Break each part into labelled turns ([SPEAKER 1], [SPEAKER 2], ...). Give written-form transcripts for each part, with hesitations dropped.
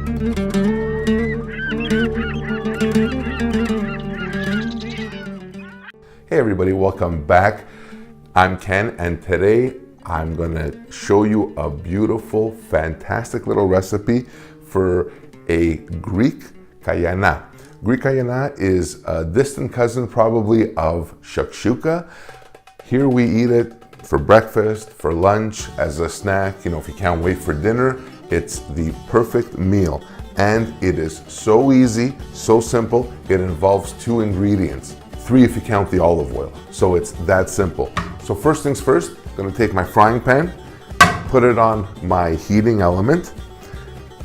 [SPEAKER 1] Hey everybody, welcome back. I'm Ken, and today I'm gonna show you a beautiful, fantastic little recipe for a Greek Kayana. Greek Kayana is a distant cousin probably of shakshuka. Here we eat it for breakfast, for lunch, as a snack. You know, if you can't wait for dinner, it's the perfect meal. And it is so easy, so simple. It involves 2 ingredients. 3 if you count the olive oil. So it's that simple. So first things first, I'm gonna take my frying pan, put it on my heating element.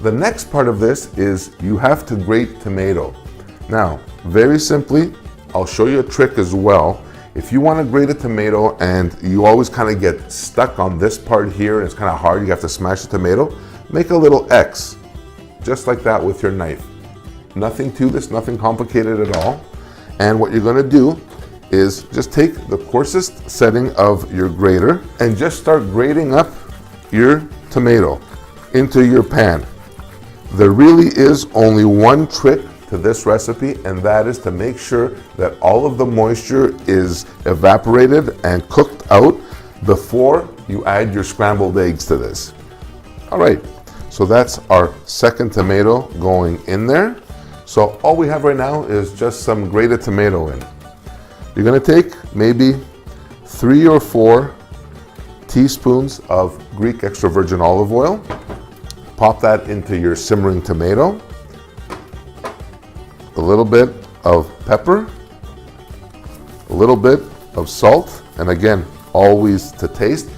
[SPEAKER 1] The next part of this is you have to grate tomato. Now, very simply, I'll show you a trick as well. If you wanna grate a tomato and you always kind of get stuck on this part here and it's kind of hard, you have to smash the tomato, make a little X, just like that with your knife. Nothing to this, nothing complicated at all. And what you're gonna do is just take the coarsest setting of your grater and just start grating up your tomato into your pan. There really is only one trick to this recipe, and that is to make sure that all of the moisture is evaporated and cooked out before you add your scrambled eggs to this. All right, so that's our second tomato going in there. So all we have right now is just some grated tomato in. You're gonna take maybe 3 or 4 teaspoons of Greek extra virgin olive oil, pop that into your simmering tomato, a little bit of pepper, a little bit of salt, and again, always to taste.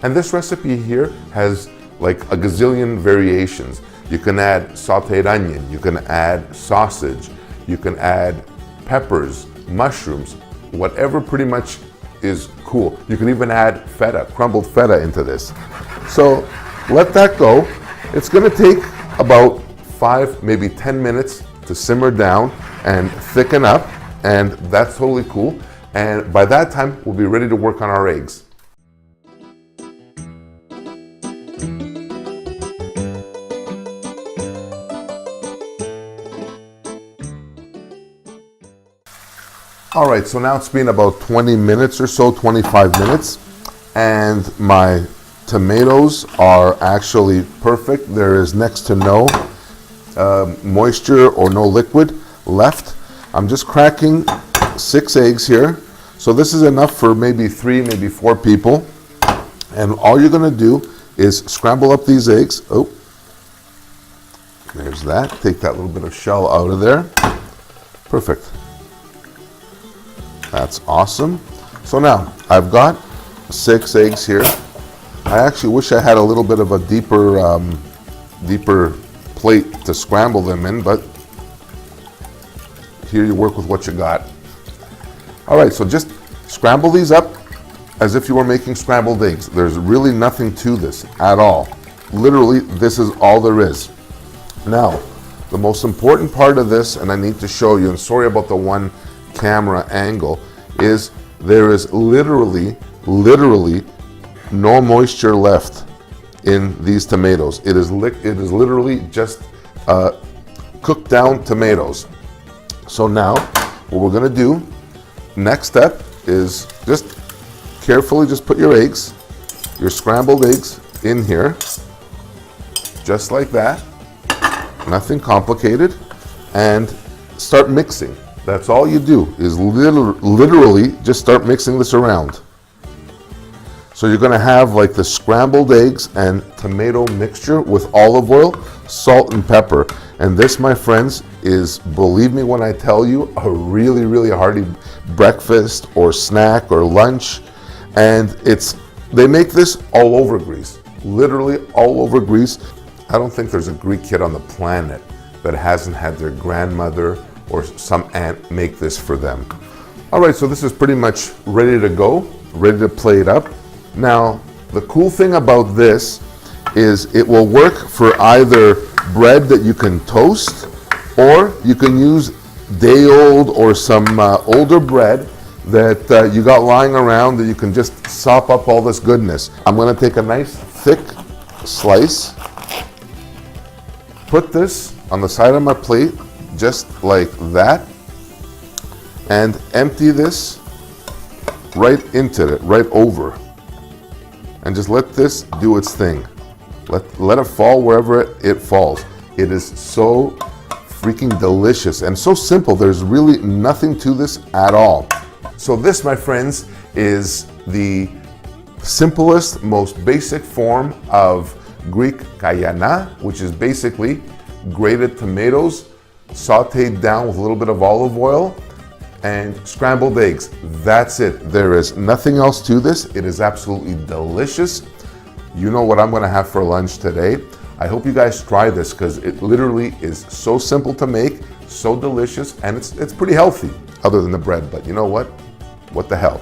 [SPEAKER 1] And this recipe here has like a gazillion variations. You can add sauteed onion, you can add sausage, you can add peppers, mushrooms, whatever pretty much is cool. You can even add feta, crumbled feta into this. So let that go. It's gonna take about 5, maybe 10 minutes to simmer down and thicken up, and that's totally cool. And by that time, we'll be ready to work on our eggs. All right, so now it's been about 20 minutes or so, 25 minutes, and my tomatoes are actually perfect. There is next to no moisture or no liquid left. I'm just cracking 6 eggs here. So this is enough for maybe 3, maybe 4 people. And all you're gonna do is scramble up these eggs. Oh, there's that. Take that little bit of shell out of there. Perfect. That's awesome. So now I've got 6 eggs here. I actually wish I had a little bit of a deeper plate to scramble them in, but here you work with what you got. All right, so just scramble these up as if you were making scrambled eggs. There's really nothing to this at all. Literally, this is all there is. Now, the most important part of this, and I need to show you, and sorry about the one camera angle, is there is literally no moisture left in these tomatoes. It is literally just cooked down tomatoes. So now what we're gonna do, next step, is just carefully just put your eggs, your scrambled eggs in here, just like that, nothing complicated, and start mixing. That's all you do, is literally just start mixing this around. So you're gonna have like the scrambled eggs and tomato mixture with olive oil, salt, and pepper. And this, my friends, is, believe me when I tell you, a really hearty breakfast or snack or lunch. And they make this all over Greece, literally all over Greece. I don't think there's a Greek kid on the planet that hasn't had their grandmother or some aunt make this for them. All right, so this is pretty much ready to go, ready to plate up. Now, the cool thing about this is it will work for either bread that you can toast, or you can use day-old or some older bread that you got lying around that you can just sop up all this goodness. I'm gonna take a nice thick slice, put this on the side of my plate, just like that, and empty this right into it, right over. And just let this do its thing. Let it fall wherever it falls. It is so freaking delicious and so simple. There's really nothing to this at all. So this, my friends, is the simplest, most basic form of Greek Kayana, which is basically grated tomatoes, sauteed down with a little bit of olive oil, and scrambled eggs. That's it. There is nothing else to this. It is absolutely delicious. You know what I'm gonna have for lunch today. I hope you guys try this because it literally is so simple to make, so delicious, and it's pretty healthy, other than the bread, but you know what? What the hell?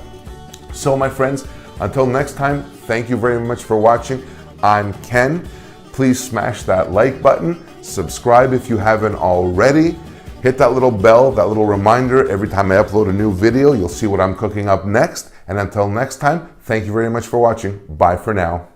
[SPEAKER 1] So my friends, until next time, thank you very much for watching. I'm Ken. Please smash that like button, subscribe if you haven't already, hit that little bell, that little reminder every time I upload a new video. You'll see what I'm cooking up next. And until next time, thank you very much for watching. Bye for now.